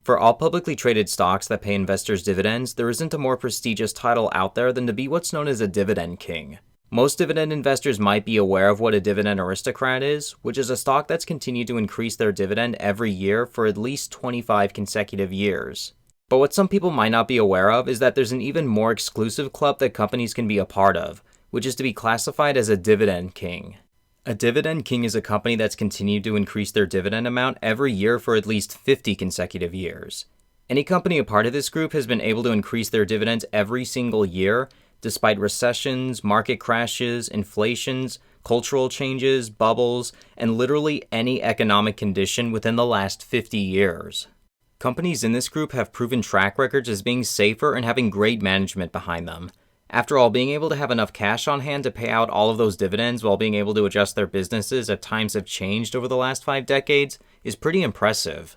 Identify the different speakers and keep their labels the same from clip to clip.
Speaker 1: For all publicly traded stocks that pay investors dividends, there isn't a more prestigious title out there than to be what's known as a dividend king. Most dividend investors might be aware of what a dividend aristocrat is, which is a stock that's continued to increase their dividend every year for at least 25 consecutive years. But what some people might not be aware of is that there's an even more exclusive club that companies can be a part of, which is to be classified as a dividend king. A dividend king is a company that's continued to increase their dividend amount every year for at least 50 consecutive years. Any company a part of this group has been able to increase their dividends every single year, despite recessions, market crashes, inflations, cultural changes, bubbles, and literally any economic condition within the last 50 years. Companies in this group have proven track records as being safer and having great management behind them. After all, being able to have enough cash on hand to pay out all of those dividends while being able to adjust their businesses as times have changed over the last 5 decades is pretty impressive.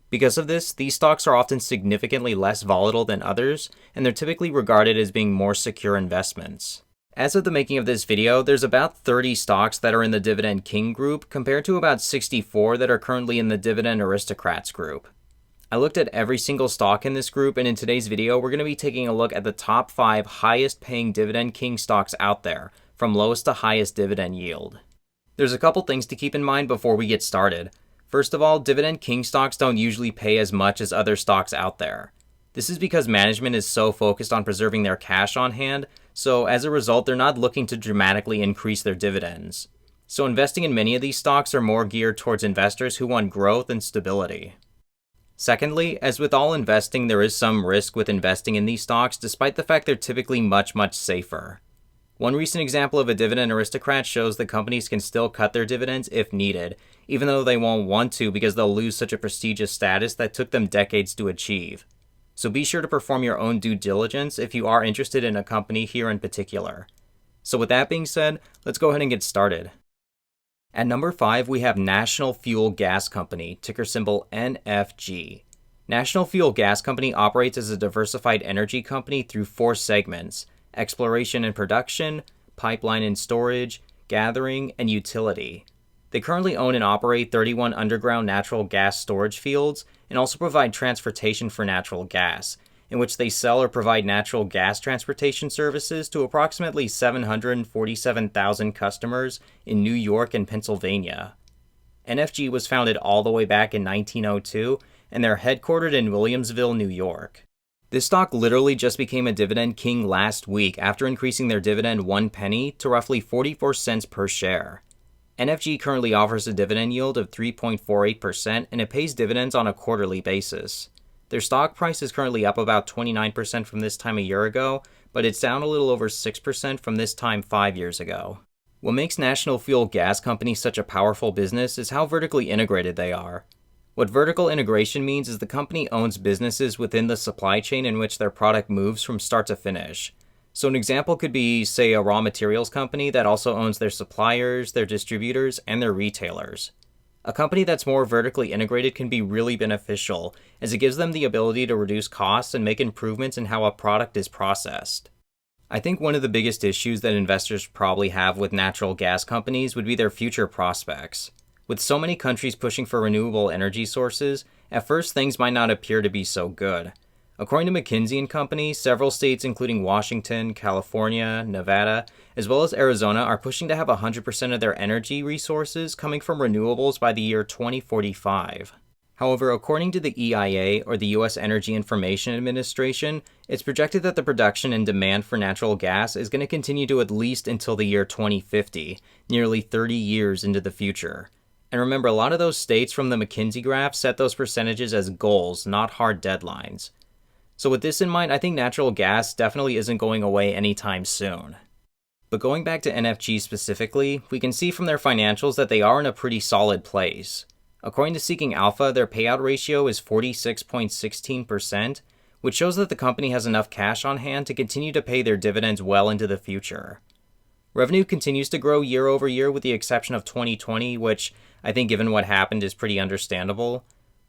Speaker 1: Because of this, these stocks are often significantly less volatile than others, and they're typically regarded as being more secure investments. As of the making of this video, there's about 30 stocks that are in the Dividend King group compared to about 64 that are currently in the Dividend Aristocrats group. I looked at every single stock in this group, and in today's video, we're going to be taking a look at the top 5 highest paying Dividend King stocks out there, from lowest to highest dividend yield. There's a couple things to keep in mind before we get started. First of all, Dividend King stocks don't usually pay as much as other stocks out there. This is because management is so focused on preserving their cash on hand, so as a result, they're not looking to dramatically increase their dividends. So investing in many of these stocks are more geared towards investors who want growth and stability. Secondly, as with all investing, there is some risk with investing in these stocks, despite the fact they're typically much safer. One recent example of a dividend aristocrat shows that companies can still cut their dividends if needed, even though they won't want to because they'll lose such a prestigious status that took them decades to achieve. So be sure to perform your own due diligence if you are interested in a company here in particular. So with that being said, let's go ahead and get started. At number 5, we have National Fuel Gas Company, ticker symbol NFG. National Fuel Gas Company operates as a diversified energy company through 4 segments: exploration and production, pipeline and storage, gathering, and utility. They currently own and operate 31 underground natural gas storage fields and also provide transportation for natural gas, in which they sell or provide natural gas transportation services to approximately 747,000 customers in New York and Pennsylvania. NFG was founded all the way back in 1902, and they're headquartered in Williamsville, New York. This stock literally just became a dividend king last week after increasing their dividend 1 penny to roughly 44 cents per share. NFG currently offers a dividend yield of 3.48%, and it pays dividends on a quarterly basis. Their stock price is currently up about 29% from this time a year ago, but it's down a little over 6% from this time 5 years ago. What makes National Fuel Gas Company such a powerful business is how vertically integrated they are. What vertical integration means is the company owns businesses within the supply chain in which their product moves from start to finish. So an example could be, say, a raw materials company that also owns their suppliers, their distributors, and their retailers. A company that's more vertically integrated can be really beneficial, as it gives them the ability to reduce costs and make improvements in how a product is processed. I think one of the biggest issues that investors probably have with natural gas companies would be their future prospects. With so many countries pushing for renewable energy sources, at first things might not appear to be so good. According to McKinsey & Company, several states including Washington, California, Nevada, as well as Arizona are pushing to have 100% of their energy resources coming from renewables by the year 2045. However, according to the EIA, or the U.S. Energy Information Administration, it's projected that the production and demand for natural gas is going to continue to at least until the year 2050, nearly 30 years into the future. And remember, a lot of those states from the McKinsey graph set those percentages as goals, not hard deadlines. So with this in mind, I think natural gas definitely isn't going away anytime soon. But going back to NFG specifically, we can see from their financials that they are in a pretty solid place. According to Seeking Alpha, their payout ratio is 46.16%, which shows that the company has enough cash on hand to continue to pay their dividends well into the future. Revenue continues to grow year over year with the exception of 2020, which I think given what happened is pretty understandable.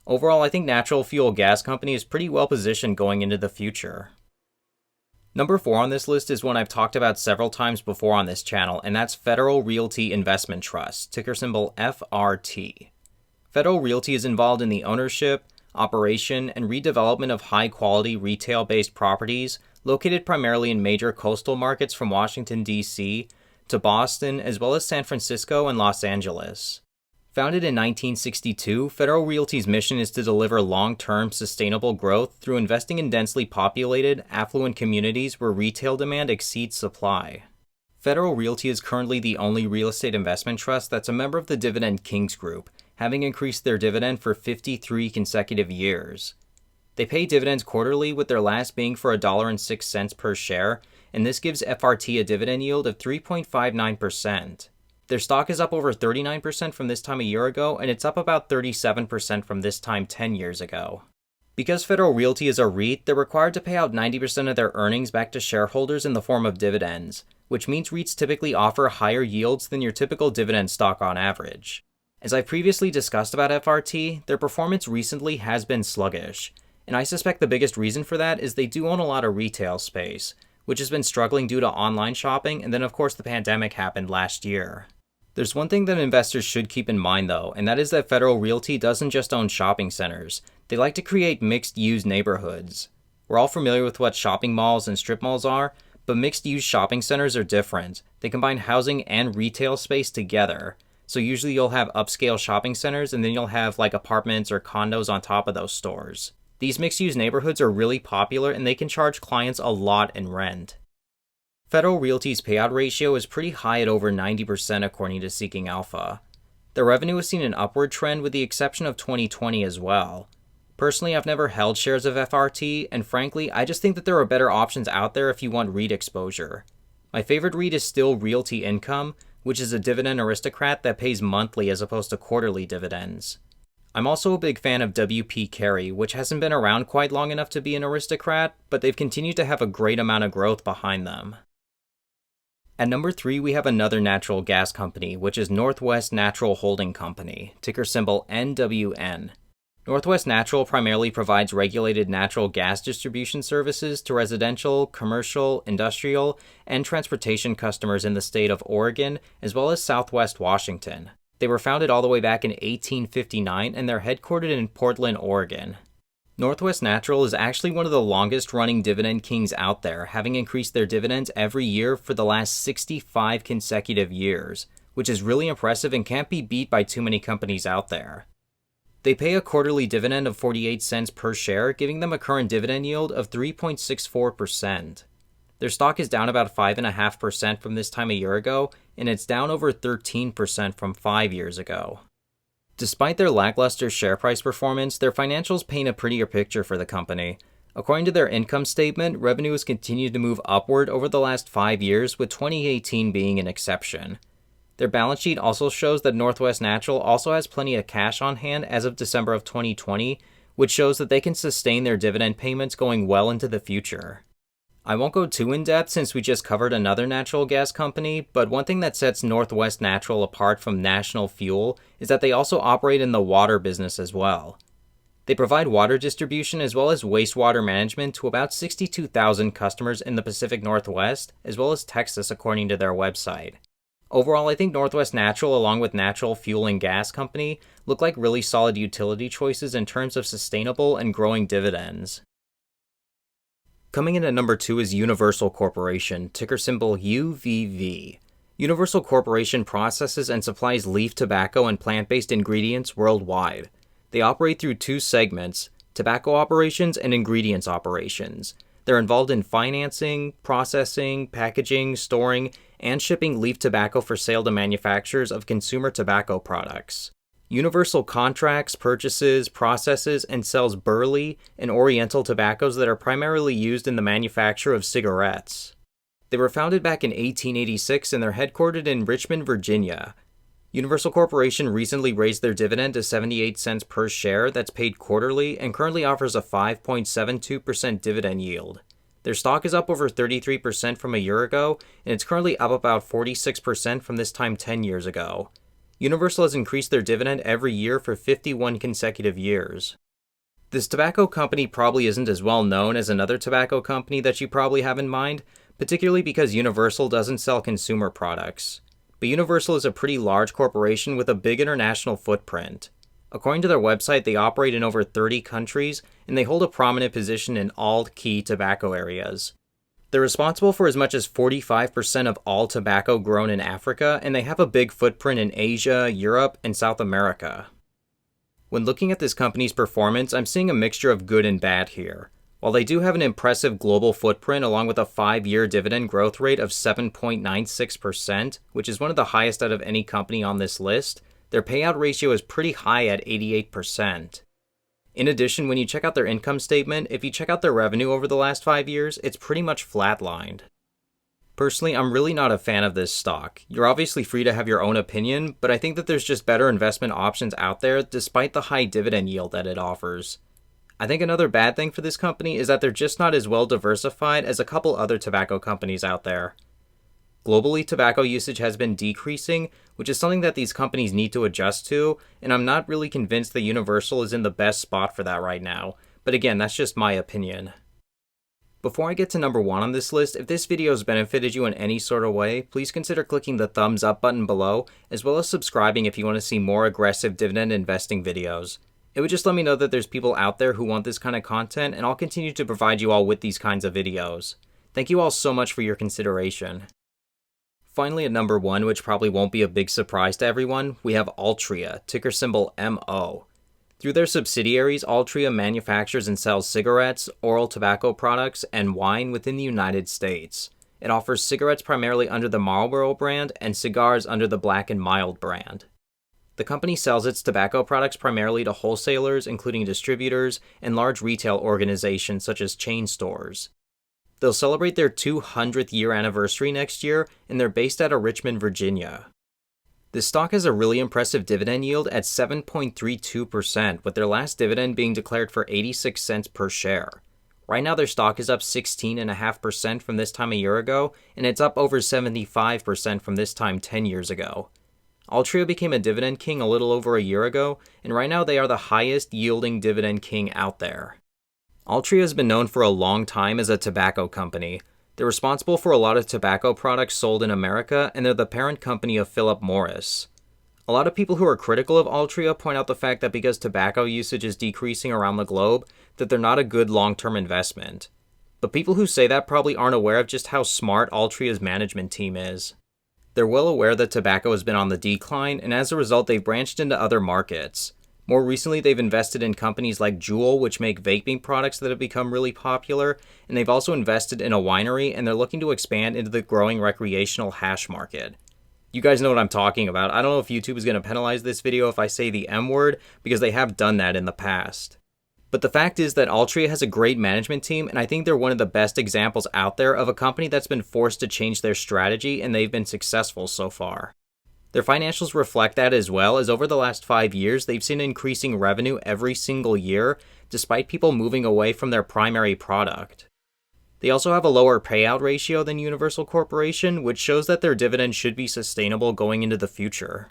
Speaker 1: Overall, I think National Fuel Gas Company is pretty well positioned going into the future. Number 4 on this list is one I've talked about several times before on this channel, and that's Federal Realty Investment Trust, ticker symbol FRT. Federal Realty is involved in the ownership, operation, and redevelopment of high-quality retail-based properties located primarily in major coastal markets from Washington, D.C. to Boston, as well as San Francisco and Los Angeles. Founded in 1962, Federal Realty's mission is to deliver long-term, sustainable growth through investing in densely populated, affluent communities where retail demand exceeds supply. Federal Realty is currently the only real estate investment trust that's a member of the Dividend Kings Group, having increased their dividend for 53 consecutive years. They pay dividends quarterly, with their last being for $1.06 per share, and this gives FRT a dividend yield of 3.59%. Their stock is up over 39% from this time a year ago, and it's up about 37% from this time 10 years ago. Because Federal Realty is a REIT, they're required to pay out 90% of their earnings back to shareholders in the form of dividends, which means REITs typically offer higher yields than your typical dividend stock on average. As I've previously discussed about FRT, their performance recently has been sluggish, and I suspect the biggest reason for that is they do own a lot of retail space, which has been struggling due to online shopping, and then of course the pandemic happened last year. There's one thing that investors should keep in mind though, and that is that Federal Realty doesn't just own shopping centers. They like to create mixed-use neighborhoods. We're all familiar with what shopping malls and strip malls are, but mixed-use shopping centers are different. They combine housing and retail space together. So usually you'll have upscale shopping centers, and then you'll have like apartments or condos on top of those stores. These mixed-use neighborhoods are really popular, and they can charge clients a lot in rent. Federal Realty's payout ratio is pretty high at over 90% according to Seeking Alpha. Their revenue has seen an upward trend with the exception of 2020 as well. Personally, I've never held shares of FRT, and frankly, I just think that there are better options out there if you want REIT exposure. My favorite REIT is still Realty Income, which is a dividend aristocrat that pays monthly as opposed to quarterly dividends. I'm also a big fan of WP Carey, which hasn't been around quite long enough to be an aristocrat, but they've continued to have a great amount of growth behind them. At number 3, we have another natural gas company, which is Northwest Natural Holding Company, ticker symbol NWN. Northwest Natural primarily provides regulated natural gas distribution services to residential, commercial, industrial, and transportation customers in the state of Oregon, as well as Southwest Washington. They were founded all the way back in 1859, and they're headquartered in Portland, Oregon. Northwest Natural is actually one of the longest-running dividend kings out there, having increased their dividends every year for the last 65 consecutive years, which is really impressive and can't be beat by too many companies out there. They pay a quarterly dividend of 48 cents per share, giving them a current dividend yield of 3.64%. Their stock is down about 5.5% from this time a year ago, and it's down over 13% from 5 years ago. Despite their lackluster share price performance, their financials paint a prettier picture for the company. According to their income statement, revenue has continued to move upward over the last 5 years, with 2018 being an exception. Their balance sheet also shows that Northwest Natural also has plenty of cash on hand as of December of 2020, which shows that they can sustain their dividend payments going well into the future. I won't go too in-depth since we just covered another natural gas company, but one thing that sets Northwest Natural apart from National Fuel is that they also operate in the water business as well. They provide water distribution as well as wastewater management to about 62,000 customers in the Pacific Northwest, as well as Texas according to their website. Overall, I think Northwest Natural along with Natural Fuel and Gas Company look like really solid utility choices in terms of sustainable and growing dividends. Coming in at number 2 is Universal Corporation, ticker symbol UVV. Universal Corporation processes and supplies leaf tobacco and plant-based ingredients worldwide. They operate through 2 segments, tobacco operations and ingredients operations. They're involved in financing, processing, packaging, storing, and shipping leaf tobacco for sale to manufacturers of consumer tobacco products. Universal contracts, purchases, processes, and sells burley and oriental tobaccos that are primarily used in the manufacture of cigarettes. They were founded back in 1886 and they're headquartered in Richmond, Virginia. Universal Corporation recently raised their dividend to 78 cents per share that's paid quarterly and currently offers a 5.72% dividend yield. Their stock is up over 33% from a year ago, and it's currently up about 46% from this time 10 years ago. Universal has increased their dividend every year for 51 consecutive years. This tobacco company probably isn't as well known as another tobacco company that you probably have in mind, particularly because Universal doesn't sell consumer products. But Universal is a pretty large corporation with a big international footprint. According to their website, they operate in over 30 countries, and they hold a prominent position in all key tobacco areas. They're responsible for as much as 45% of all tobacco grown in Africa, and they have a big footprint in Asia, Europe, and South America. When looking at this company's performance, I'm seeing a mixture of good and bad here. While they do have an impressive global footprint along with a 5-year dividend growth rate of 7.96%, which is one of the highest out of any company on this list, their payout ratio is pretty high at 88%. In addition, when you check out their income statement, if you check out their revenue over the last 5 years, it's pretty much flatlined. Personally, I'm really not a fan of this stock. You're obviously free to have your own opinion, but I think that there's just better investment options out there despite the high dividend yield that it offers. I think another bad thing for this company is that they're just not as well diversified as a couple other tobacco companies out there. Globally, tobacco usage has been decreasing, which is something that these companies need to adjust to, and I'm not really convinced that Universal is in the best spot for that right now. But again, that's just my opinion. Before I get to number 1 on this list, if this video has benefited you in any sort of way, please consider clicking the thumbs up button below, as well as subscribing if you want to see more aggressive dividend investing videos. It would just let me know that there's people out there who want this kind of content, and I'll continue to provide you all with these kinds of videos. Thank you all so much for your consideration. Finally, at number 1, which probably won't be a big surprise to everyone, we have Altria, ticker symbol MO. Through their subsidiaries, Altria manufactures and sells cigarettes, oral tobacco products, and wine within the United States. It offers cigarettes primarily under the Marlboro brand and cigars under the Black & Mild brand. The company sells its tobacco products primarily to wholesalers, including distributors, and large retail organizations such as chain stores. They'll celebrate their 200th year anniversary next year, and they're based out of Richmond, Virginia. This stock has a really impressive dividend yield at 7.32%, with their last dividend being declared for 86 cents per share. Right now their stock is up 16.5% from this time a year ago, and it's up over 75% from this time 10 years ago. Altria became a dividend king a little over a year ago, and right now they are the highest yielding dividend king out there. Altria has been known for a long time as a tobacco company. They're responsible for a lot of tobacco products sold in America, and they're the parent company of Philip Morris. A lot of people who are critical of Altria point out the fact that because tobacco usage is decreasing around the globe, that they're not a good long-term investment. But people who say that probably aren't aware of just how smart Altria's management team is. They're well aware that tobacco has been on the decline, and as a result, they've branched into other markets. More recently, they've invested in companies like Juul, which make vaping products that have become really popular, and they've also invested in a winery, and they're looking to expand into the growing recreational hash market. You guys know what I'm talking about. I don't know if YouTube is going to penalize this video if I say the M word, because they have done that in the past. But the fact is that Altria has a great management team, and I think they're one of the best examples out there of a company that's been forced to change their strategy, and they've been successful so far. Their financials reflect that as well, as over the last 5 years, they've seen increasing revenue every single year, despite people moving away from their primary product. They also have a lower payout ratio than Universal Corporation, which shows that their dividend should be sustainable going into the future.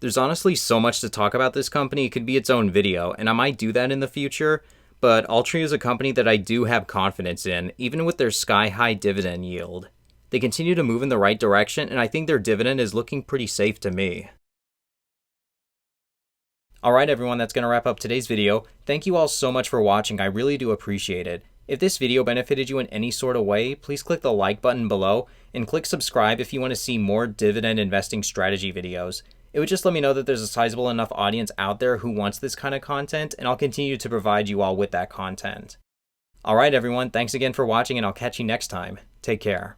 Speaker 1: There's honestly so much to talk about this company, it could be its own video, and I might do that in the future, but Altria is a company that I do have confidence in, even with their sky-high dividend yield. They continue to move in the right direction, and I think their dividend is looking pretty safe to me. Alright everyone, that's going to wrap up today's video. Thank you all so much for watching, I really do appreciate it. If this video benefited you in any sort of way, please click the like button below, and click subscribe if you want to see more dividend investing strategy videos. It would just let me know that there's a sizable enough audience out there who wants this kind of content, and I'll continue to provide you all with that content. Alright everyone, thanks again for watching, and I'll catch you next time. Take care.